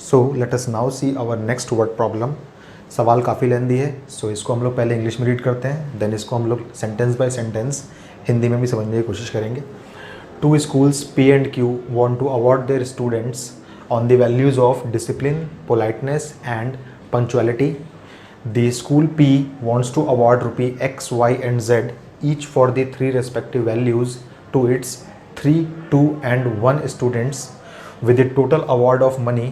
So let us now see our next word problem. सवाल काफ़ी लेंदी है, सो इसको हम लोग पहले इंग्लिश में रीड करते हैं, देन इसको हम लोग सेंटेंस बाय सेंटेंस हिंदी में भी समझने की कोशिश करेंगे। Two schools P and Q want to award their students on the values of discipline, politeness and punctuality. The school P wants to award rupee X, Y and Z each for the three respective values to its 3, 2 and 1 students with the total award of money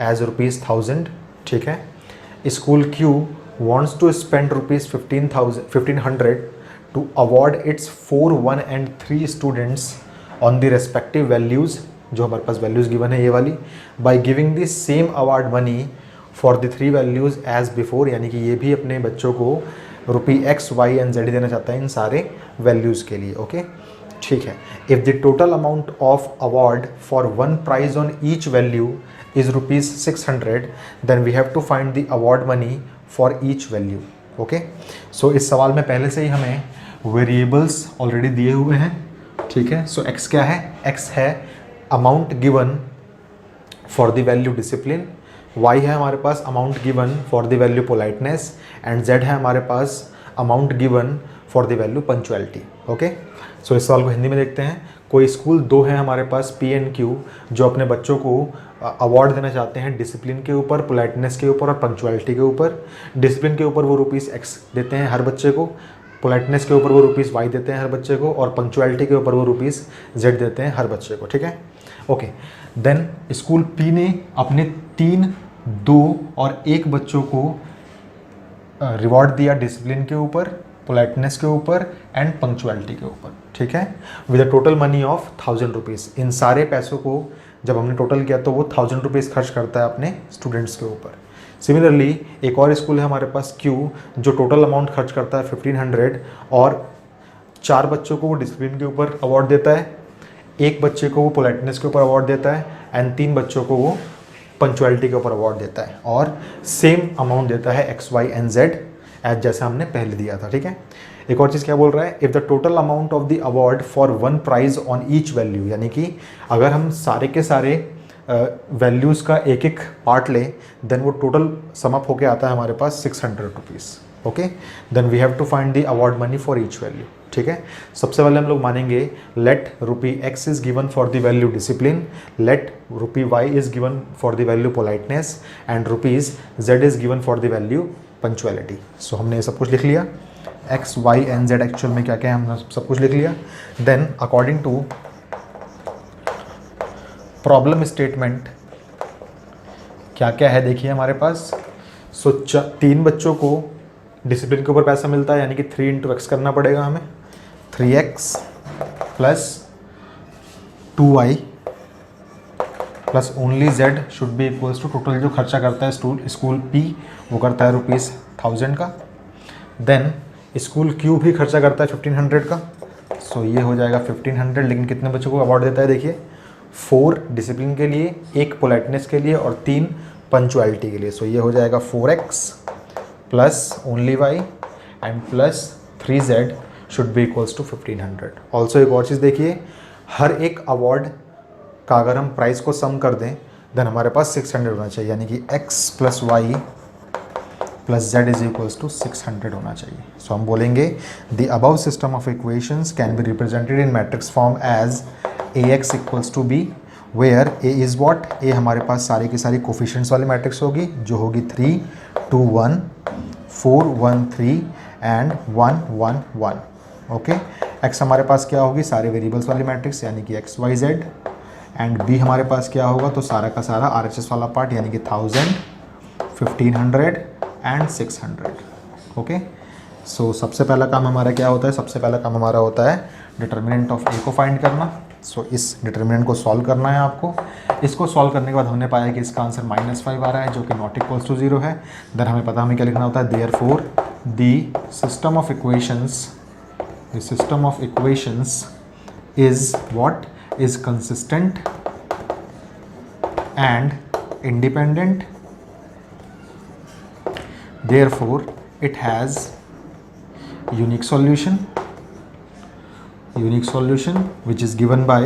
as rupees 1000. ठीक है। School Q wants to spend rupees 1500 to award its 4, 1 and 3 students on the respective values, जो हमारे पास values given है ये वाली, by giving the same award money for the 3 values as before, यानी कि ये भी अपने बच्चों को रुपी X, Y and Z देना चाहता है इन सारे वैल्यूज़ के लिए। ओके ठीक है। If the total amount of award for one prize on each value is rupees 600, then we have to find the award money for each value. Okay so इस सवाल में पहले से ही हमें वेरिएबल्स ऑलरेडी दिए हुए हैं। ठीक है। सो x क्या है? x है amount given for the value discipline, y है हमारे पास amount given for the value politeness and z है हमारे पास amount given for the value punctuality. Okay so इस सवाल को हिंदी में देखते हैं। कोई स्कूल दो हैं हमारे पास P and Q जो अपने बच्चों को अवार्ड देना चाहते हैं डिसिप्लिन के ऊपर, पोलाइटनेस के ऊपर और पंक्चुअलिटी के ऊपर। डिसिप्लिन के ऊपर वो रुपीज़ X देते हैं हर बच्चे को, पोलाइटनेस के ऊपर वो रुपीज़ Y देते हैं हर बच्चे को और पंक्चुअलिटी के ऊपर वो रुपीज़ Z देते हैं हर बच्चे को। ठीक है। ओके देन स्कूल P ने अपने 3, 2 और 1 बच्चों को रिवॉर्ड दिया डिसिप्लिन के ऊपर, पोलाइटनेस के ऊपर एंड पंक्चुअलिटी के ऊपर। ठीक है। With a total money of 1000 rupees. इन सारे पैसों को जब हमने टोटल किया तो वो 1000 रुपीज़ खर्च करता है अपने स्टूडेंट्स के ऊपर। सिमिलरली एक और स्कूल है हमारे पास Q जो टोटल अमाउंट खर्च करता है 1500 और 4 बच्चों को वो डिसिप्लिन के ऊपर अवार्ड देता है, 1 बच्चे को वो पोलाइटनेस के ऊपर अवार्ड देता है एंड 3 बच्चों को वो पंक्चुअलिटी के ऊपर अवार्ड देता है और सेम अमाउंट देता है X, Y and Z as जैसा हमने पहले दिया था। ठीक है। एक और चीज़ क्या बोल रहा है? If the total amount of the award for one prize on each value, यानी कि अगर हम सारे के सारे वैल्यूज़ का एक एक पार्ट लें देन वो टोटल समअप होके आता है हमारे पास 600 rupees. Okay then we have to find the award money for each value. ठीक है। सबसे पहले हम लोग मानेंगे let rupee X is given for the value discipline, let rupee Y is given for the value politeness and rupees Z is given for the value punctuality. So हमने ये सब कुछ लिख लिया। X, Y and Z actual में क्या क्या है हमने सब कुछ लिख लिया। Then according to problem statement क्या क्या है देखिए हमारे पास। सो 3 बच्चों को डिसिप्लिन के ऊपर पैसा मिलता है यानी कि 3 इंटू एक्स करना पड़ेगा हमें। 3x plus 2y plus only Z should be equals to total जो खर्चा करता है स्कूल P वो करता है रुपीज़ 1000 का। देन स्कूल Q भी खर्चा करता है 1500 का। सो ये हो जाएगा 1500, लेकिन कितने बच्चों को अवार्ड देता है देखिए 4 डिसिप्लिन के लिए, 1 पोलाइटनेस के लिए और 3 पंक्चुअलिटी के लिए। सो ये हो जाएगा 4x plus only y and plus 3z should be equals to 1500। Also एक और चीज़ देखिए, हर एक अवार्ड का अगर हम प्राइस को सम कर दें देन हमारे पास 600 होना चाहिए, यानी कि x plus Y plus z is equals to 600 होना चाहिए। सो हम बोलेंगे the above system of equations can be represented in matrix form as ax equals to b where a is what, a हमारे पास सारी की सारी कोफिशिएंट्स वाली matrix होगी जो होगी 3, 2, 1, 4, 1, 3 एंड 1, 1, 1। ओके x हमारे पास क्या होगी, सारे वेरिएबल्स वाली मैट्रिक्स यानी कि x, y, z and b हमारे पास क्या होगा तो सारा का सारा RHS वाला पार्ट यानी कि 1000, 1500 एंड 600। ओके सो सबसे पहला काम हमारा क्या होता है, सबसे पहला काम हमारा होता है डिटर्मिनेंट ऑफ a को फाइंड करना। सो इस डिटर्मिनेंट को सॉल्व करना है आपको। इसको सॉल्व करने के बाद हमने पाया कि इसका आंसर -5 आ रहा है जो कि नॉट इक्वल्स टू 0 है। देन हमें पता हमें क्या लिखना होता है, therefore the system of equations is what, is consistent and independent, therefore it has unique solution which is given by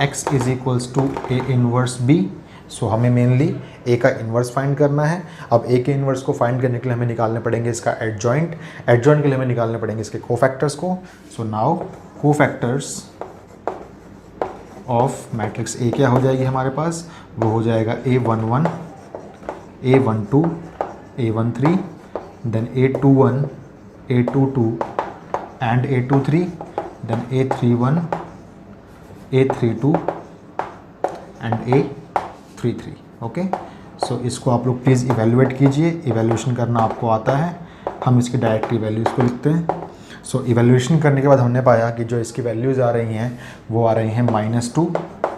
x is equals to A inverse b। So हमें mainly ए का इन्वर्स फाइंड करना है। अब ए के inverse को find करने के लिए हमें निकालने पड़ेंगे इसका एडजॉइंट, एडजॉइंट के लिए हमें निकालने पड़ेंगे इसके कोफैक्टर्स को। So now cofactors of matrix A क्या हो जाएगी हमारे पास, वो हो जाएगा A11, A12, A13, then A21, A22 and A23, then A31, A32 and A33। Okay, so इसको आप लोग प्लीज़ इवेलुएट कीजिए। इवेल्यूशन करना आपको आता है, हम इसकी डायरेक्ट वैल्यूज़ को लिखते हैं। सो इवेल्यूशन करने के बाद हमने पाया कि जो इसकी वैल्यूज़ आ रही हैं वो आ रही हैं -2,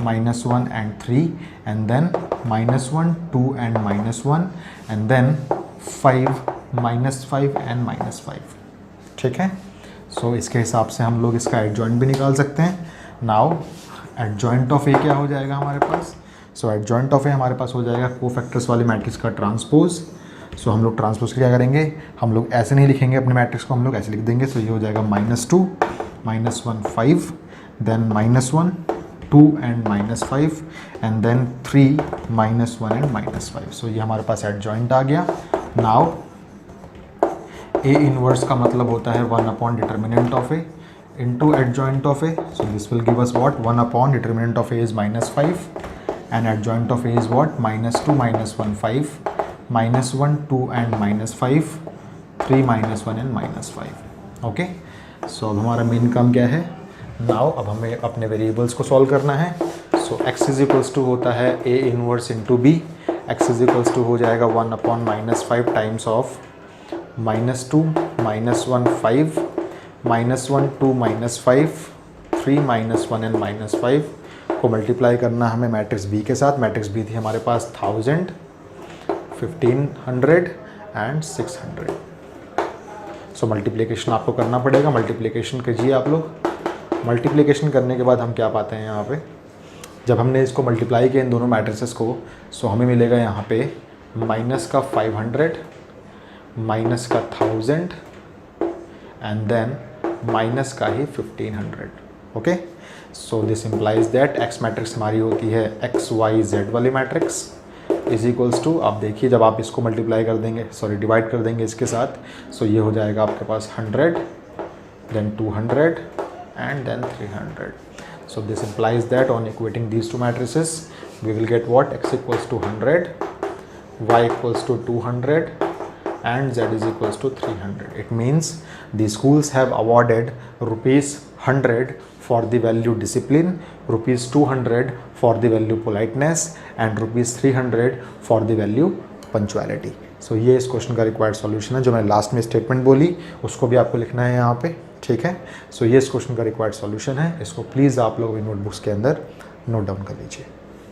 -1 and 3, and then -1, 2 and -1, and then 5, -5 and -5। ठीक है, सो इसके हिसाब से हम लोग इसका एडजॉइंट भी निकाल सकते हैं। नाउ एडजॉइंट ऑफ ए क्या हो जाएगा हमारे पास, सो एडजॉइंट ऑफ ए हमारे पास हो जाएगा कोफैक्टर्स वाली मैट्रिक्स का ट्रांसपोज। सो हम लोग ट्रांसपोज क्या करेंगे, हम लोग ऐसे नहीं लिखेंगे अपने मैट्रिक्स को, हम लोग ऐसे लिख देंगे। सो ये हो जाएगा -2, -1, 5, then -1, 2 and -5, and then 3, -1 and -5। So ये हमारे पास एडजॉइंट आ गया। नाउ ए इनवर्स का मतलब होता है 1 upon determinant of A into adjoint of A. So this will give us what, 1 upon determinant of A is -5 and adjoint of A is what, -2, -1, 5, -1, 2 and -5, 3, -1 and -5। Okay, so अब हमारा main काम क्या है, now अब हमें अपने variables को solve करना है। So x is equals to होता है a inverse into b। x is equals to हो जाएगा 1 अपॉन -5 टाइम्स ऑफ -2, -1, 5, -1, 2, -5, 3, -1 एंड -5 को मल्टीप्लाई करना हमें मैट्रिक्स b के साथ। मैट्रिक्स b थी हमारे पास 1000, 1500 एंड 600। सो मल्टीप्लिकेशन आपको करना पड़ेगा, मल्टीप्लिकेशन कीजिए आप लोग। मल्टीप्लिकेशन करने के बाद हम क्या पाते हैं यहाँ पे, जब हमने इसको मल्टीप्लाई किया इन दोनों मैट्रिसेस को, सो हमें मिलेगा यहाँ पे माइनस का 500, माइनस का 1000 एंड देन माइनस का ही 1500। Okay, so this implies that x matrix हमारी होती है XYZ वाली मैट्रिक्स इज इक्वल्स टू, आप देखिए जब आप इसको मल्टीप्लाई कर देंगे, सॉरी डिवाइड कर देंगे इसके साथ, सो ये हो जाएगा आपके पास 100, then 200 and then 300. So this implies that on equating these two matrices we will get what, x equals to 100, y equals to 200 and z is equals to 300. It means the schools have awarded rupees 100 for the value discipline, rupees 200 for the value politeness and rupees 300 for the value punctuality. So ये इस question का required solution है। जो मैंने last में statement बोली उसको भी आपको लिखना है यहाँ पे, ठीक है। सो ये इस क्वेश्चन का रिक्वायर्ड सॉल्यूशन है, इसको प्लीज़ आप लोग नोटबुक्स के अंदर नोट डाउन कर लीजिए।